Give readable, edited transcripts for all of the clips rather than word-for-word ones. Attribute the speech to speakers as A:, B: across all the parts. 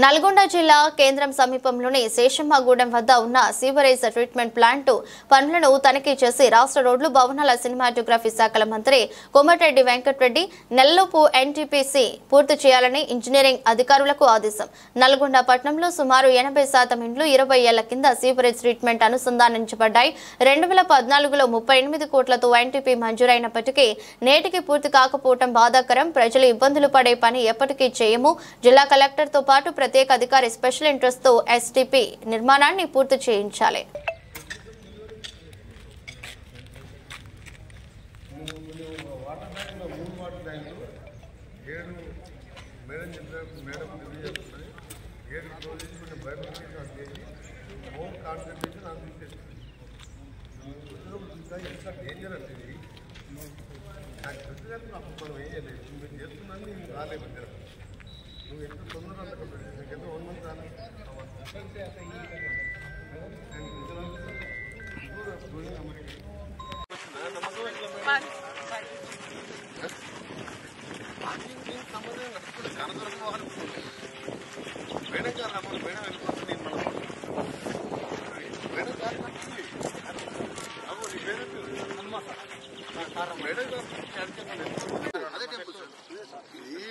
A: నల్గొండ జిల్లా కేంద్రం సమీపంలోని శేషమ్మగూడెం వద్ద ఉన్న సీవరేజ్ ట్రీట్మెంట్ ప్లాంట్ పనులను తనిఖీ చేసి రాష్ట్ర రోడ్లు భవనాల సినిమాటోగ్రఫీ శాఖల మంత్రి కోమటిరెడ్డి వెంకటరెడ్డి నెలలోపు ఎన్టీపీసీ పూర్తి చేయాలని ఇంజనీరింగ్ అధికారులకు ఆదేశం. నల్గొండ పట్టణంలో సుమారు 80% ఇండ్లు 20 ఏళ్ల కింద సీవరేజ్ ట్రీట్మెంట్ అనుసంధానించబడ్డాయి. 2014లో 38 కోట్లతో ఎన్టీపీ మంజూరైనప్పటికీ నేటికి పూర్తి కాకపోవడం బాధాకరం. ప్రజలు ఇబ్బందులు పడే పని ఎప్పటికీ చేయము. జిల్లా కలెక్టర్తో పాటు ప్రత్యేక అధికారి స్పెషల్ ఇంట్రెస్ట్ తో ఎస్టీపీ నిర్మాణాన్ని పూర్తి చేయించాలి.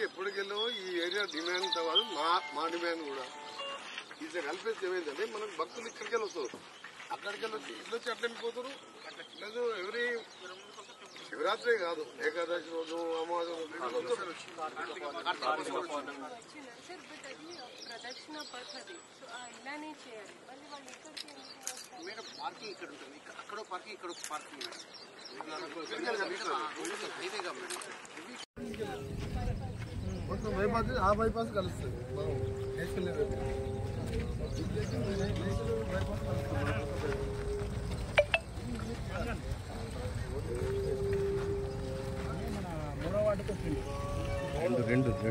B: ఎప్పటికెళ్ళో ఈ ఏరియా డిమాండ్ కావాలి, మా డిమాండ్ కూడా ఇది కలిపేసి ఏమైందంటే మనకు భక్తులు ఇక్కడికి వెళ్ళి వస్తారు, అక్కడికి వెళ్ళి వచ్చి ఇల్లు వచ్చి అట్లా వెళ్ళిపోతారు. లేదు ఎవరి శివరాత్రి కాదు, ఏకాదశి రోజు అమావాస్య మొత్తం బైపాస్ ఆ బైపాస్ కలుస్తుంది.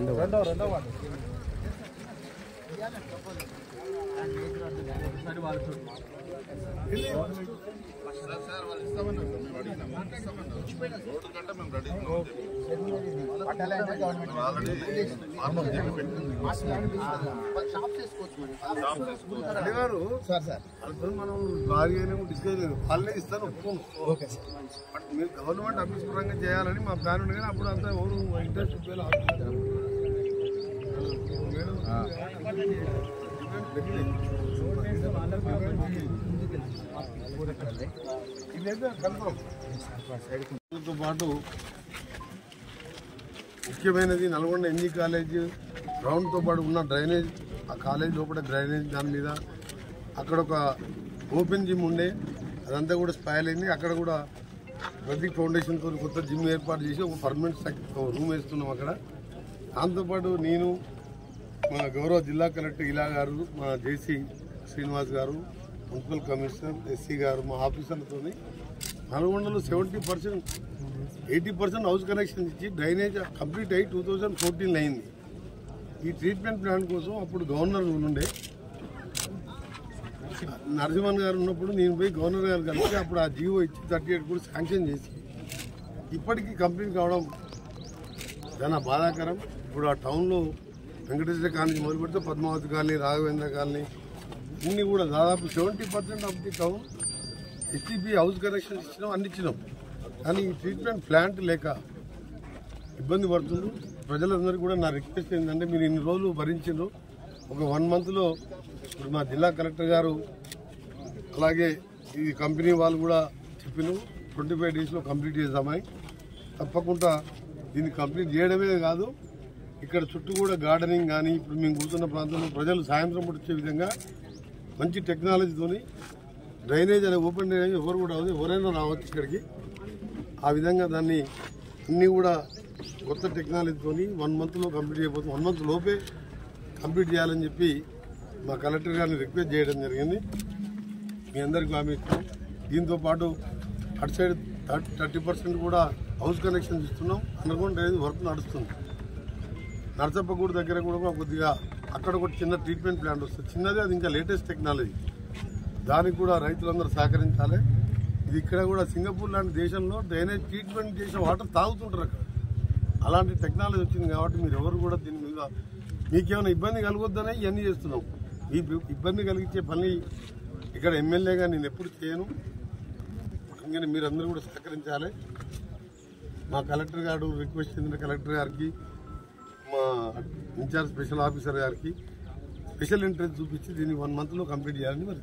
B: రెండో వార్డు మనం భారీ డిస్కస్ లేదు, వాళ్ళే ఇస్తాను ఒప్పుకోను. మీరు గవర్నమెంట్ ఆఫీస్ పరంగా చేయాలని మా ప్లాన్ ఉంది, కానీ అప్పుడు అంతా ఎవరు ఇంట్రెస్ట్ తో పాటు ముఖ్యమైనది నల్గొండ ఎన్జీ కాలేజ్ గ్రౌండ్తో పాటు ఉన్న డ్రైనేజ్, ఆ కాలేజ్ లోపల డ్రైనేజ్ దాని మీద అక్కడ ఒక ఓపెన్ జిమ్ ఉండే, అదంతా కూడా స్పాయిల్ అయింది. అక్కడ కూడా ప్రదీప్ ఫౌండేషన్తో కొత్త జిమ్ ఏర్పాటు చేసి ఒక పర్మనెంట్ రూమ్ వేస్తున్నాం అక్కడ. దాంతోపాటు నేను, మా గౌరవ జిల్లా కలెక్టర్ ఇలా గారు, మా జేసీ శ్రీనివాస్ గారు, మున్సిపల్ కమిషనర్ ఎస్సీ గారు, మా ఆఫీసర్లతో నల్గొండలో 70% 80% హౌస్ కనెక్షన్ ఇచ్చి డ్రైనేజ్ కంప్లీట్ అయ్యి 2014 అయింది. ఈ ట్రీట్మెంట్ ప్లాన్ కోసం అప్పుడు గవర్నర్ ఉండే నరసింహన్ గారు ఉన్నప్పుడు నేను పోయి గవర్నర్ గారు కలిసి అప్పుడు ఆ జీవో ఇచ్చి 38 కూడా శాంక్షన్ చేసి ఇప్పటికీ కంప్లీట్ కావడం చాలా బాధాకరం. ఇప్పుడు ఆ టౌన్లో వెంకటేశ్వర కాలనీ మొదలు పెడితే పద్మావతి కాలనీ, రాఘవేంద్ర కాలనీ ఇన్ని కూడా దాదాపు 70% of the town STP house connection ఇచ్చినాం, అందించినాం. కానీ ఈ ట్రీట్మెంట్ ప్లాంట్ లేక ఇబ్బంది పడుతుంది. ప్రజలందరికీ కూడా నా రిక్వెస్ట్ ఏంటంటే, మీరు ఇన్ని రోజులు భరించారు, ఒక 1 మంత్లో ఇప్పుడు మా జిల్లా కలెక్టర్ గారు అలాగే ఈ కంపెనీ వాళ్ళు కూడా చెప్పిన 25 డేస్లో కంప్లీట్ చేద్దామని. తప్పకుండా దీన్ని కంప్లీట్ చేయడమే కాదు, ఇక్కడ చుట్టూ కూడా గార్డెనింగ్ కానీ ఇప్పుడు మేము కూర్చున్న ప్రాంతంలో ప్రజలు సాయంత్రం వచ్చే విధంగా మంచి టెక్నాలజీతోని డ్రైనేజ్ అనే ఓపెన్ డ్రైనేజ్ ఎవరు కూడా ఎవరైనా రావచ్చు ఇక్కడికి. ఆ విధంగా దాన్ని అన్నీ కూడా కొత్త టెక్నాలజీతోని 1 మంత్లో కంప్లీట్ అయిపోతుంది. 1 మంత్ లోపే కంప్లీట్ చేయాలని చెప్పి మా కలెక్టర్ గారిని రిక్వెస్ట్ చేయడం జరిగింది. మీ అందరికీ హామీ ఇస్తున్నాం. దీంతోపాటు అటు సైడ్ 30% కూడా హౌస్ కనెక్షన్ ఇస్తున్నాం. అండర్గ్రౌండ్ డ్రైనేజ్ వర్క్ నడుస్తుంది. నరసప్పగూడ దగ్గర కూడా కొద్దిగా అక్కడ ఒక చిన్న ట్రీట్మెంట్ ప్లాంట్ వస్తుంది, చిన్నది, అది ఇంకా లేటెస్ట్ టెక్నాలజీ. దానికి కూడా రైతులందరూ సహకరించాలి. ఇది ఇక్కడ కూడా సింగపూర్ లాంటి దేశంలో డ్రైనేజ్ ట్రీట్మెంట్ చేసిన వాటర్ తాగుతుంటారు అక్కడ. అలాంటి టెక్నాలజీ వచ్చింది కాబట్టి మీరు ఎవరు కూడా దీని మీద మీకేమైనా ఇబ్బంది కలగొద్దనే ఇవన్నీ చేస్తున్నాం. ఈ ఇబ్బంది కలిగించే పని ఇక్కడ ఎమ్మెల్యేగా నేను ఎప్పుడు చేయను. అందుకని మీరందరూ కూడా సహకరించాలి. మా కలెక్టర్ గారు రిక్వెస్ట్ చేసిన కలెక్టర్ గారికి, మా ఇన్ఛార్జ్ స్పెషల్ ఆఫీసర్ గారికి స్పెషల్ ఇంట్రెస్ట్ చూపించి దీన్ని 1 monthలో కంప్లీట్ చేయాలని మరి